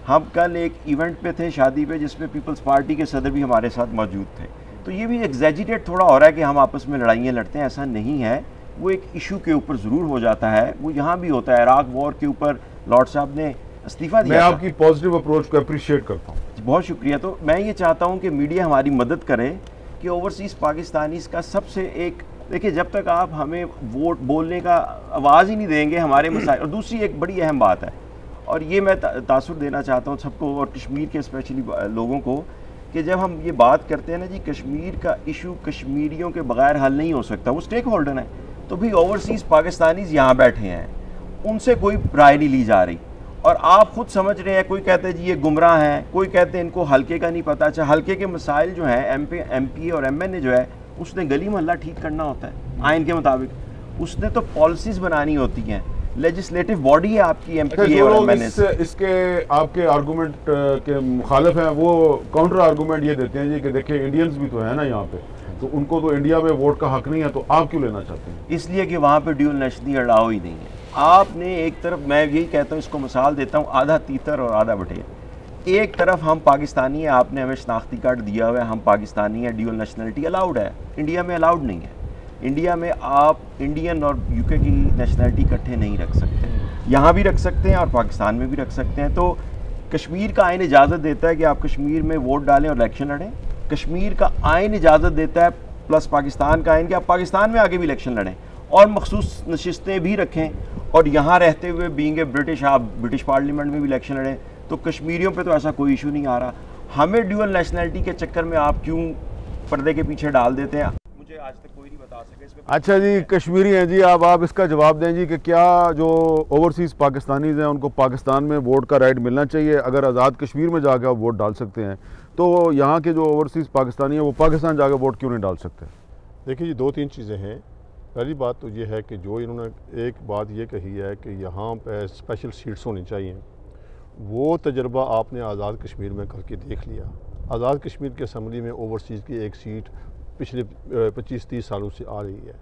S5: हम कल एक इवेंट पे थे, शादी पे, जिसमें पीपल्स पार्टी के सदर भी हमारे साथ मौजूद थे। तो ये भी एग्जैजिटेट थोड़ा हो रहा है कि हम आपस में लड़ाइयाँ लड़ते हैं, ऐसा नहीं है। वो एक इशू के ऊपर ज़रूर हो जाता है, वो यहाँ भी होता है। इराक वॉर के ऊपर लॉर्ड साहब ने इस्तीफ़ा दिया।
S1: मैं आपकी पॉजिटिव अप्रोच को अप्रिशिएट करता हूँ,
S5: बहुत शुक्रिया। तो मैं ये चाहता हूँ कि मीडिया हमारी मदद करे कि ओवरसीज़ पाकिस्तानीज़ का सबसे एक, देखिए जब तक आप हमें वोट बोलने का आवाज़ ही नहीं देंगे हमारे मसाइल। और दूसरी एक बड़ी अहम बात है, और ये मैं तासुर देना चाहता हूँ सबको और कश्मीर के स्पेशली लोगों को, कि जब हम ये बात करते हैं ना जी, कश्मीर का इशू कश्मीरियों के बगैर हल नहीं हो सकता, वो स्टेक होल्डर है। तो भी ओवरसीज़ पाकिस्तानीज़ यहाँ बैठे हैं, उनसे कोई राय नहीं ली जा रही, और आप खुद समझ रहे हैं। कोई कहते हैं जी ये गुमराह हैं, कोई कहते हैं इनको हल्के का नहीं पता। अच्छा, हल्के के मसाइल जो हैं MP और MNA जो है, उसने गली मोहल्ला ठीक करना होता है आइन के मुताबिक, उसने तो पॉलिसीज़ बनानी होती हैं। लेजिस्लेटिव बॉडी है आपकी MP और MNA।
S1: इसके आपके आर्गूमेंट के मुखालिफ हैं, वो काउंटर आर्गूमेंट ये देते हैं जी कि देखिए इंडियंस भी तो है ना यहाँ पे, तो उनको तो इंडिया में वोट का हक नहीं है, तो आप क्यों लेना चाहते हैं?
S5: इसलिए कि वहाँ पे ड्यूल नेशनली अलाउ ही नहीं है। आपने एक तरफ, मैं यही कहता हूँ, इसको मिसाल देता हूँ, आधा तीतर और आधा बटेर। एक तरफ हम पाकिस्तानी हैं, आपने हमें शनाख्ती कार्ड दिया हुआ है, हम पाकिस्तानी हैं, ड्यूल नेशनलिटी अलाउड है। इंडिया में अलाउड नहीं है। इंडिया में आप इंडियन और UK की नेशनलिटी इकट्ठे नहीं रख सकते, यहाँ भी रख सकते हैं और पाकिस्तान में भी रख सकते हैं। तो कश्मीर का आइन इजाज़त देता है कि आप कश्मीर में वोट डालें और इलेक्शन लड़ें। कश्मीर का आइन इजाज़त देता है प्लस पाकिस्तान का आइन कि आप पाकिस्तान में आगे भी इलेक्शन लड़ें और मखसूस नशिस्तें भी रखें, और यहाँ रहते हुए बीइंग ए ब्रिटिश आप ब्रिटिश पार्लियामेंट में भी इलेक्शन लड़ें। तो कश्मीरियों पे तो ऐसा कोई इशू नहीं आ रहा। हमें ड्यूअल नेशनलिटी के चक्कर में आप क्यों पर्दे के पीछे डाल देते हैं, मुझे आज तक कोई नहीं बता सके इसमें।
S1: अच्छा जी, कश्मीरी हैं जी, आप इसका जवाब दें जी कि क्या जो ओवरसीज़ पाकिस्तानीज़ हैं उनको पाकिस्तान में वोट का राइट मिलना चाहिए? अगर आज़ाद कश्मीर में जाकर आप वोट डाल सकते हैं, तो यहाँ के जो ओवरसीज़ पाकिस्तानी हैं वो पाकिस्तान जाकर वोट क्यों नहीं डाल सकते?
S2: देखिए जी, 2-3 चीज़ें हैं। पहली बात तो ये है कि जो इन्होंने एक बात ये कही है कि यहाँ पे स्पेशल सीट्स होनी चाहिए, वो तजर्बा आपने आज़ाद कश्मीर में करके देख लिया। आज़ाद कश्मीर के असम्बली में ओवरसीज़ की एक सीट पिछले 25-30 सालों से आ रही है,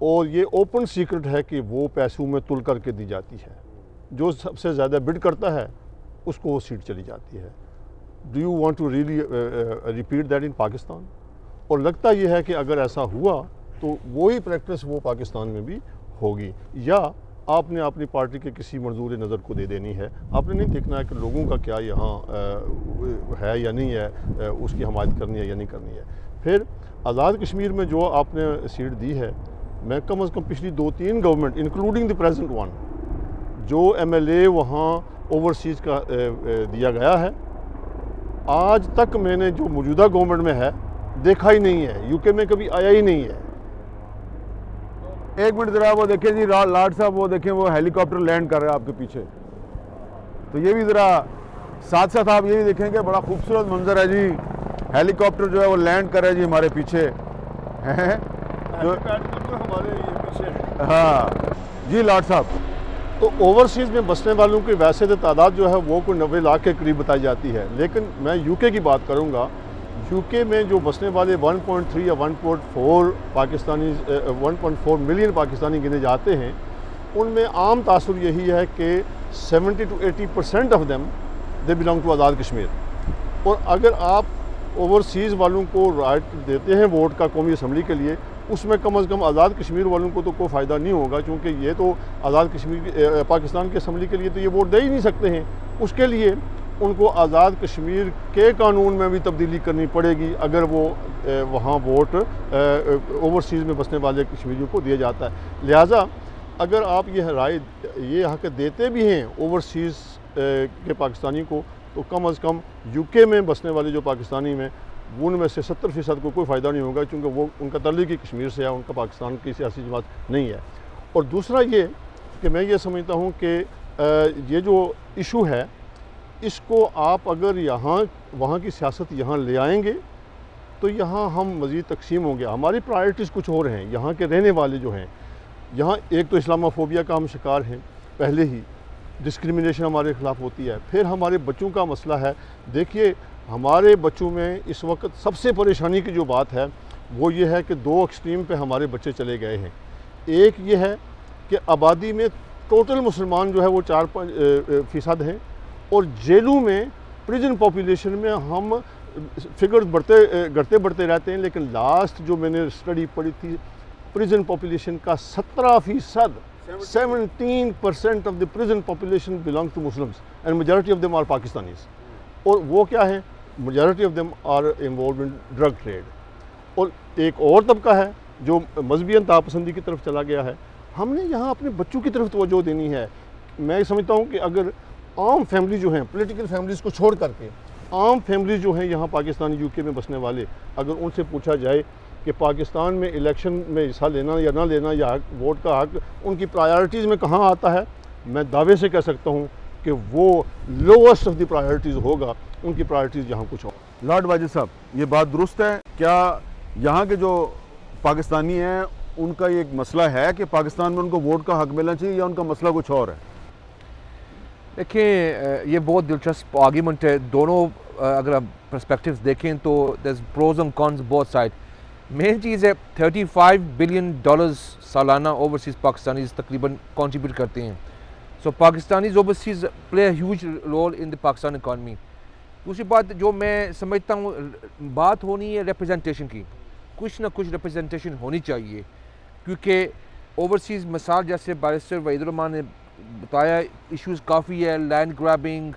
S2: और ये ओपन सीक्रेट है कि वो पैसों में तुल करके दी जाती है। जो सबसे ज़्यादा बिड करता है उसको वो सीट चली जाती है। Do you want to really repeat that in Pakistan? और लगता ये है कि अगर ऐसा हुआ तो वही प्रैक्टिस वो पाकिस्तान में भी होगी, या आपने अपनी पार्टी के किसी मंजूर नज़र को दे देनी है। आपने नहीं देखना है कि लोगों का क्या यहाँ है या नहीं है, उसकी हमायत करनी है या नहीं करनी है। फिर आज़ाद कश्मीर में जो आपने सीट दी है, मैं कम अज़ कम पिछली 2-3 government including the present one, जो MLA वहाँ ओवरसीज़ का दिया गया है, आज तक मैंने जो मौजूदा गवर्नमेंट में है देखा ही नहीं है, यूके में कभी आया ही नहीं है।
S1: एक मिनट ज़रा वो देखें जी, लाड साहब वो देखें, वो हेलीकॉप्टर लैंड कर रहा है आपके पीछे। तो ये भी ज़रा साथ साथ आप ये भी देखेंगे, बड़ा खूबसूरत मंजर है जी। हेलीकॉप्टर जो है वो लैंड कर रहा है जी हमारे पीछे हैं जो
S2: हमारे ये पीछे।
S1: हाँ जी लाड साहब।
S2: तो ओवरसीज़ में बसने वालों की वैसे तो तादाद जो है वो कोई 90 लाख के करीब बताई जाती है, लेकिन मैं यूके की बात करूंगा। यूके में जो बसने वाले 1.3 या 1.4 पाकिस्तानी 1.4 मिलियन पाकिस्तानी गिने जाते हैं, उनमें आम तासुर यही है कि 70 to 80% of them they belong to Azad Kashmir. और अगर आप ओवरसीज़ वालों को राइट देते हैं वोट का कौमी असम्बली के लिए, उसमें कम से कम आज़ाद कश्मीर वालों को तो कोई फ़ायदा नहीं होगा, क्योंकि ये तो आज़ाद कश्मीर पाकिस्तान की असम्बली के लिए तो ये वोट दे ही नहीं सकते हैं। उसके लिए उनको आज़ाद कश्मीर के कानून में भी तब्दीली करनी पड़ेगी अगर वो वहाँ वोट ओवरसीज़ में बसने वाले कश्मीरियों को दिया जाता है। लिहाजा अगर आप ये हक देते भी हैं ओवरसीज़ के पाकिस्तानी को, तो कम से कम यूके में बसने वाले जो पाकिस्तानी में उनमें से 70% को कोई फ़ायदा नहीं होगा, क्योंकि वो उनका ताल्लुक ही कश्मीर से है, उनका पाकिस्तान की सियासी जमात नहीं है। और दूसरा ये कि मैं ये समझता हूँ कि ये जो इशू है इसको आप अगर वहाँ की सियासत यहाँ ले आएंगे तो यहाँ हम मज़ीद तकसीम होंगे। हमारी प्रायोरिटीज़ कुछ और हैं। यहाँ के रहने वाले जो हैं, यहाँ एक तो इस्लामोफोबिया का हम शिकार हैं, पहले ही डिस्क्रिमिनेशन हमारे ख़िलाफ़ होती है। फिर हमारे बच्चों का मसला है। देखिए हमारे बच्चों में इस वक्त सबसे परेशानी की जो बात है वो ये है कि 2 एक्सट्रीम पे हमारे बच्चे चले गए हैं। एक ये है कि आबादी में टोटल मुसलमान जो है वो 4-5% हैं, और जेलों में प्रिजन पॉपुलेशन में हम फिगर्स बढ़ते रहते हैं, लेकिन लास्ट जो मैंने स्टडी पढ़ी थी प्रिजन पॉपुलेशन का 17%, 17% of the prison population belong to Muslims and majority of them are Pakistanis. और वो क्या है, majority of them are involve in drug trade. और एक और तबका है जो मजहबी इंतहापसंदी की तरफ चला गया है। हमने यहाँ अपने बच्चों की तरफ तवज्जो देनी है। मैं समझता हूँ कि अगर आम फैमिली जो हैं, पॉलिटिकल फैमिलीज़ को छोड़ करके आम फैमिली जो हैं यहाँ पाकिस्तान यूके में बसने वाले, अगर उनसे पूछा जाए कि पाकिस्तान में इलेक्शन में हिस्सा लेना या ना लेना या वोट का हक उनकी प्रायोरिटीज़ में कहाँ आता है, मैं दावे से कह सकता हूँ कि वो लोवेस्ट ऑफ द प्रायोरिटीज़ होगा। उनकी प्रायोरिटीज़ यहाँ कुछ और।
S1: लॉर्ड वाजिद साहब, ये बात दुरुस्त है क्या यहाँ के जो पाकिस्तानी हैं उनका ये एक मसला है कि पाकिस्तान में उनको वोट का हक मिलना चाहिए, या उनका मसला कुछ और है?
S3: देखिए ये बहुत दिलचस्प आर्गूमेंट है। दोनों अगर आप पर्सपेक्टिव्स देखें तो there pros and cons both side. Main चीज़ है $35 बिलियन सालाना ओवरसीज़ पाकिस्तानीज़ तकरीबन कंट्रीब्यूट करते हैं। So Pakistanis overseas play a huge role in the Pakistan economy. दूसरी बात जो मैं समझता हूँ, बात होनी है रिप्रेजेंटेशन की। कुछ ना कुछ रिप्रेजेंटेशन होनी चाहिए, क्योंकि ओवरसीज़ मिसाल जैसे बैरिस्टर वहीद रहमान ने बताया इश्यूज़ काफ़ी है, लैंड ग्रैबिंग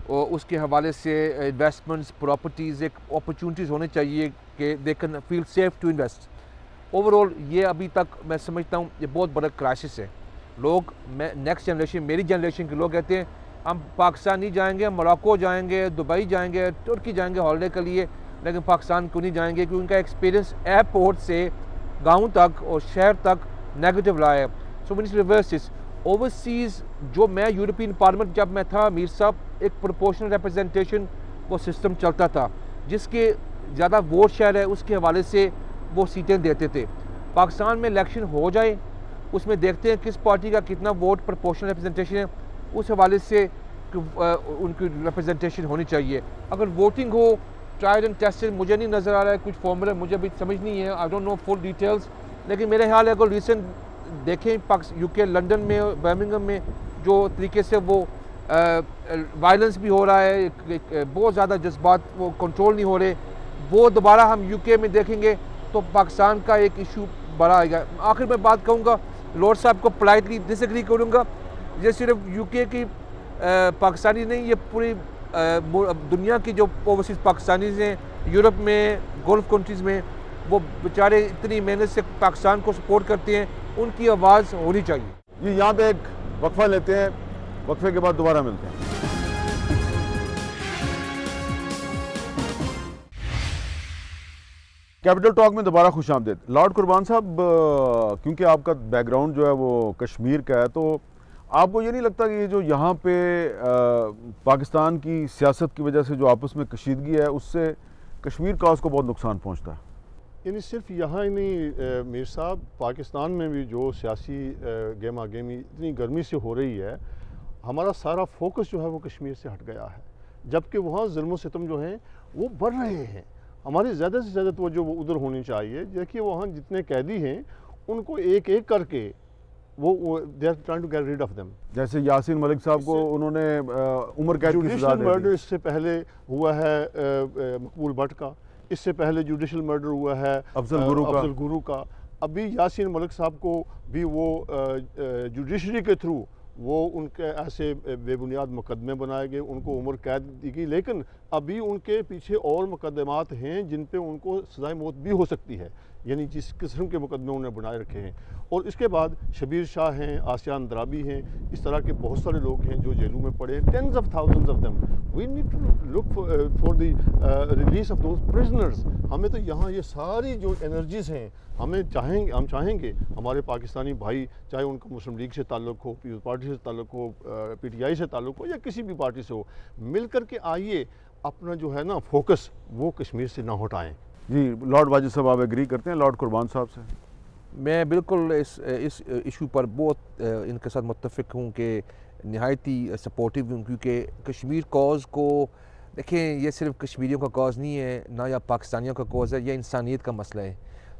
S3: और उसके हवाले से इन्वेस्टमेंट्स, प्रॉपर्टीज़, एक अपॉर्चुनिटीज़ होने चाहिए कि they can feel safe to invest. Overall ये अभी तक मैं समझता हूँ ये बहुत बड़ा क्राइसिस है। लोग, मैं नेक्स्ट जनरेशन, मेरी जनरेशन के लोग कहते हैं हम पाकिस्तान नहीं जाएंगे, मोरक्को जाएंगे, दुबई जाएंगे, तुर्की जाएंगे हॉलीडे के लिए, लेकिन पाकिस्तान क्यों नहीं जाएंगे? क्योंकि उनका एक्सपीरियंस एयरपोर्ट से गाँव तक और शहर तक नेगेटिव रहा है। सो मीन्स रिवर्स इस ओवरसीज़ जो मैं यूरोपियन पार्लियामेंट जब मैं था मीर साहब, एक प्रोपोर्शनल रिप्रेजेंटेशन वो सिस्टम चलता था, जिसके ज़्यादा वोट शेयर है उसके हवाले से वो सीटें देते थे। पाकिस्तान में इलेक्शन हो जाए, उसमें देखते हैं किस पार्टी का कितना वोट प्रोपोर्शनल रिप्रेजेंटेशन है, उस हवाले से उनकी रिप्रेजेंटेशन होनी चाहिए। अगर वोटिंग हो ट्राइड एंड टेस्टेड, मुझे नहीं नज़र आ रहा है कुछ फॉर्मूला, मुझे अभी समझ नहीं है, I don't know full details, लेकिन मेरे ख्याल है अगर रिसेंट देखें यूके लंदन में, बर्मिंघम में जो तरीके से वो वायलेंस भी हो रहा है, बहुत ज़्यादा जज्बात वो कंट्रोल नहीं हो रहे, वो दोबारा हम यूके में देखेंगे तो पाकिस्तान का एक इशू बड़ा आएगा। आखिर में बात कहूँगा, लॉर्ड साहब को पोलाइटली डिसएग्री करूँगा, ये सिर्फ यूके की पाकिस्तानी नहीं, ये पूरी दुनिया की जो ओवरसीज़ पाकिस्तानीज़ हैं यूरोप में, गल्फ कंट्रीज़ में, वो बेचारे इतनी मेहनत से पाकिस्तान को सपोर्ट करते हैं, उनकी आवाज़ होनी चाहिए।
S1: जी यहाँ पे एक वक्फा लेते हैं, वक्फे के बाद दोबारा मिलते हैं। कैपिटल टॉक में दोबारा खुश आमदीद। लॉर्ड कुर्बान साहब, क्योंकि आपका बैकग्राउंड जो है वो कश्मीर का है, तो आपको ये नहीं लगता कि ये जो यहाँ पे पाकिस्तान की सियासत की वजह से जो आपस में कशीदगी है उससे कश्मीर का उसको बहुत नुकसान पहुँचता है?
S2: यानी सिर्फ यहाँ ही नहीं मीर साहब, पाकिस्तान में भी जो सियासी गेमा गेमी इतनी गर्मी से हो रही है, हमारा सारा फोकस जो है वो कश्मीर से हट गया है, जबकि वहाँ जुल्म सितम जो हैं वो बढ़ रहे हैं। हमारी ज़्यादा से ज़्यादा तवज्जो वो उधर होनी चाहिए। देखिए वहाँ जितने कैदी हैं उनको एक एक करके वो they are trying to get rid of them.
S1: जैसे यासीन मलिक साहब को उन्होंने उम्र कैद की सजा दे दी।
S2: मर्डर इससे पहले हुआ है मकबूल भट्ट का, इससे पहले जुडिशल मर्डर हुआ है अफजल गुरु का। अभी यासीन मलिक साहब को भी वो जुडिशरी के थ्रू वो उनके ऐसे बेबुनियाद मुकदमे बनाए गए, उनको उम्र कैद दी गई, लेकिन अभी उनके पीछे और मुकदमात हैं जिन पे उनको सज़ाए मौत भी हो सकती है, यानी जिस किस्म के मुकदमे उन्होंने बनाए रखे हैं। और इसके बाद शबीर शाह हैं, आसियान दराबी हैं, इस तरह के बहुत सारे लोग हैं जो जेलों में पड़े हैं, tens of thousands of them. We need to look for the release of those prisoners. हमें तो यहाँ ये सारी जो एनर्जीज़ हैं, हम चाहेंगे हमारे पाकिस्तानी भाई, चाहे उनका मुस्लिम लीग से ताल्लुक़ हो, पीपल्स पार्टी से ताल्लुक़ हो, PTI से ताल्लुक़ हो या किसी भी पार्टी से हो, मिल कर के आइए अपना जो है ना फोकस वो कश्मीर से ना हटाएं।
S1: जी लॉर्ड वाजिद साहब, आप एग्री करते हैं लॉर्ड कुर्बान साहब से?
S3: मैं बिल्कुल इस इशू पर बहुत इनके साथ मुत्तफ़िक हूँ कि नहायती सपोर्टिव हूँ, क्योंकि कश्मीर कॉज़ को देखें, ये सिर्फ कश्मीरियों का कॉज़ नहीं है, ना या पाकिस्तानियों का कॉज़ है, यह इंसानियत का मसला है।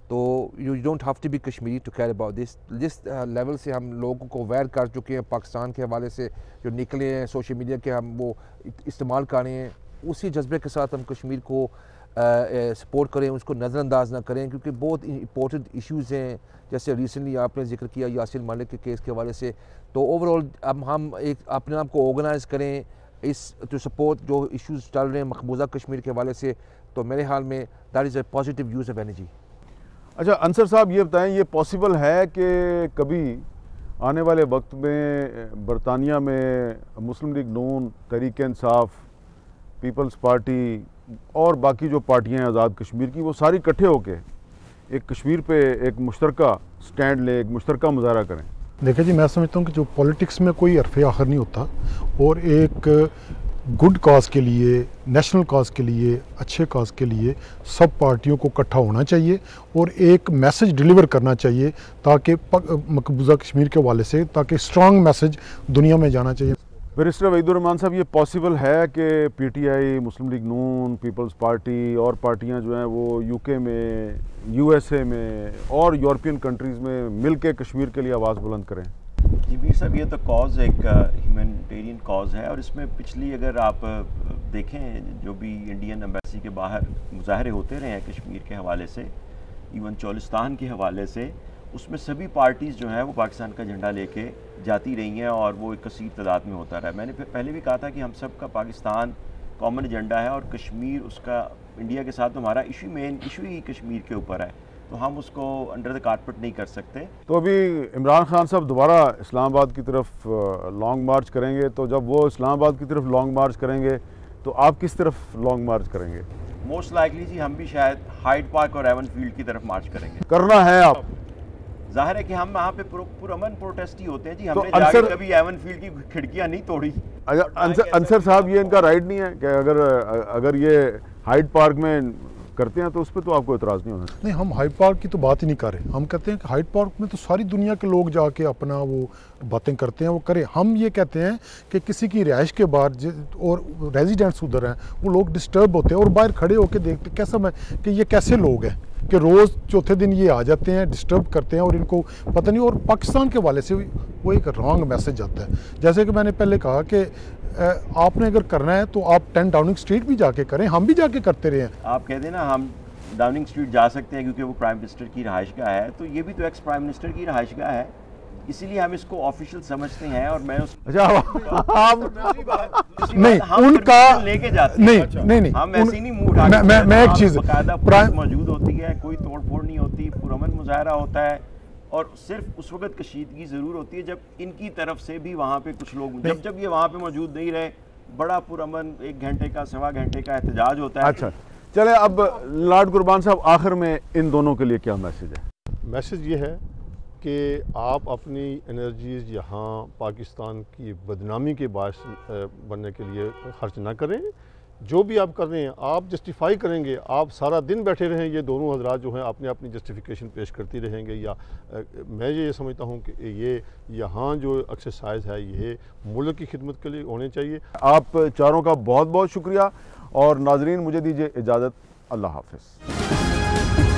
S3: तो you don't have to be Kashmiri to care about this. जिस लेवल से हम लोगों को अवेयर कर चुके हैं पाकिस्तान के हवाले से, जो निकले हैं सोशल मीडिया के, हम वो इस्तेमाल कर रहे हैं, उसी जज्बे के साथ हम कश्मीर को सपोर्ट करें, उसको नज़रअंदाज ना करें, क्योंकि बहुत इंपॉर्टेंट इश्यूज़ हैं। जैसे रिसेंटली आपने जिक्र किया यासिन मलिक के केस के हवाले से, तो ओवरऑल अब हम एक अपने आप को ऑर्गेनाइज़ करें इस टू सपोर्ट जो इश्यूज़ चल रहे हैं मकबूजा कश्मीर के हवाले से, तो मेरे हाल में that is a positive use of energy.
S1: अच्छा अंसर साहब, ये बताएं, ये पॉसिबल है कि कभी आने वाले वक्त में बरतानिया में मुस्लिम लीग नून, तहरीक इंसाफ, पीपल्स पार्टी और बाकी जो पार्टियां हैं आज़ाद कश्मीर की, वो सारी इकट्ठे होके एक कश्मीर पे एक मुश्तरका स्टैंड ले, एक मुश्तरका मुजाहरा करें?
S4: देखिए जी, मैं समझता हूँ कि जो पॉलिटिक्स में कोई हरफ आखिर नहीं होता, और एक गुड कॉज के लिए, नेशनल कॉज के लिए, अच्छे कॉज के लिए सब पार्टियों को इकट्ठा होना चाहिए और एक मैसेज डिलीवर करना चाहिए, ताकि मकबूजा कश्मीर के हवाले से ताकि स्ट्रॉन्ग मैसेज दुनिया में जाना चाहिए।
S1: बैरिस्टर वहीदुर्रहमान साहब, ये पॉसिबल है कि PTI, मुस्लिम लीग नून, पीपल्स पार्टी और पार्टियां जो हैं वो UK में, USA में और यूरोपियन कंट्रीज़ में मिल के कश्मीर के लिए आवाज़ बुलंद करें?
S5: जी मीर साहब, ये तो कॉज एक ह्यूमैनिटेरियन कॉज है, और इसमें पिछली अगर आप देखें जो भी इंडियन एम्बेसी के बाहर मुजाहरे होते रहे हैं कश्मीर के हवाले से, इवन चोलिस्तान के हवाले से, उसमें सभी पार्टीज़ जो हैं वो पाकिस्तान का झंडा लेके जाती रही हैं और वो एक कसीर तादाद में होता रहा है। मैंने पहले भी कहा था कि हम सब का पाकिस्तान कॉमन एजेंडा है और कश्मीर उसका इंडिया के साथ हमारा मेन इशू ही कश्मीर के ऊपर है, तो हम उसको अंडर द कारपेट नहीं कर सकते।
S1: तो अभी इमरान खान साहब दोबारा इस्लामाबाद की तरफ लॉन्ग मार्च करेंगे, तो जब वो इस्लामाबाद की तरफ लॉन्ग मार्च करेंगे तो आप किस तरफ लॉन्ग मार्च करेंगे?
S5: मोस्ट लाइकली जी हम भी शायद हाइड पार्क और एवन फील्ड की तरफ मार्च करेंगे।
S1: करना है आप?
S5: जाहिर है कि हम वहाँ पे पुरअमन प्रोटेस्ट ही होते हैं जी, हमने
S1: तो
S5: जाके कभी एवन फील्ड की खिड़कियाँ नहीं तोड़ी।
S1: अंसर साहब, ये इनका राइट नहीं है कि अगर ये हाइड पार्क में करते हैं तो उस पर तो आपको एतराज़ नहीं होना?
S4: नहीं, हम हाइड पार्क की तो बात ही नहीं कर रहे। हम कहते हैं कि हाइड पार्क में तो सारी दुनिया के लोग जाके अपना वो बातें करते हैं, वो करें। हम ये कहते हैं कि किसी की रिहाइश के बाद और रेजिडेंट्स उधर हैं, वो लोग डिस्टर्ब होते हैं और बाहर खड़े होकर देखते कैसा मैं कि ये कैसे लोग हैं कि रोज़ चौथे दिन ये आ जाते हैं, डिस्टर्ब करते हैं और इनको पता नहीं। और पाकिस्तान के हवाले से वो एक रॉन्ग मैसेज आता है। जैसे कि मैंने पहले कहा कि आपने अगर करना है तो आप 10 डाउनिंग स्ट्रीट भी जाके करें, हम भी जाके करते रहे हैं।
S5: आप कहते हैं ना हम डाउनिंग स्ट्रीट जा सकते हैं क्योंकि वो प्राइम मिनिस्टर की रहायशगाह है, तो ये भी तो एक्स प्राइम मिनिस्टर की रहायशगाह है, इसीलिए हम इसको ऑफिशियल समझते हैं। और मैं उस
S4: नहीं उनका
S5: लेके जाते
S4: नहीं
S5: हम ऐसे नहीं मुंह उठा,
S4: मैं एक चीज
S5: मौजूद होती है, कोई तोड़फोड़ नहीं होती, पुरअमन मुजाहरा होता है और सिर्फ उस वक्त कशीदगी ज़रूर होती है जब इनकी तरफ से भी वहाँ पे कुछ लोग, जब ये वहाँ पे मौजूद नहीं रहे, बड़ा पुरअमन 1 घंटे का 1.25 घंटे का एहतजाज होता है।
S1: अच्छा, चले अब लॉर्ड कुर्बान साहब, आखिर में इन दोनों के लिए क्या मैसेज है?
S2: मैसेज ये है कि आप अपनी एनर्जीज़ यहाँ पाकिस्तान की बदनामी के बायस बनने के लिए खर्च ना करें। जो भी आप कर रहे हैं आप जस्टिफाई करेंगे, आप सारा दिन बैठे रहें, ये दोनों हजरात जो हैं अपने अपनी जस्टिफिकेशन पेश करती रहेंगे, या मैं ये समझता हूँ कि ये यहाँ जो एक्सरसाइज है ये मुल्क की खिदमत के लिए होने चाहिए।
S1: आप चारों का बहुत बहुत शुक्रिया और नाजरीन मुझे दीजिए इजाज़त। अल्लाह हाफ़िज़।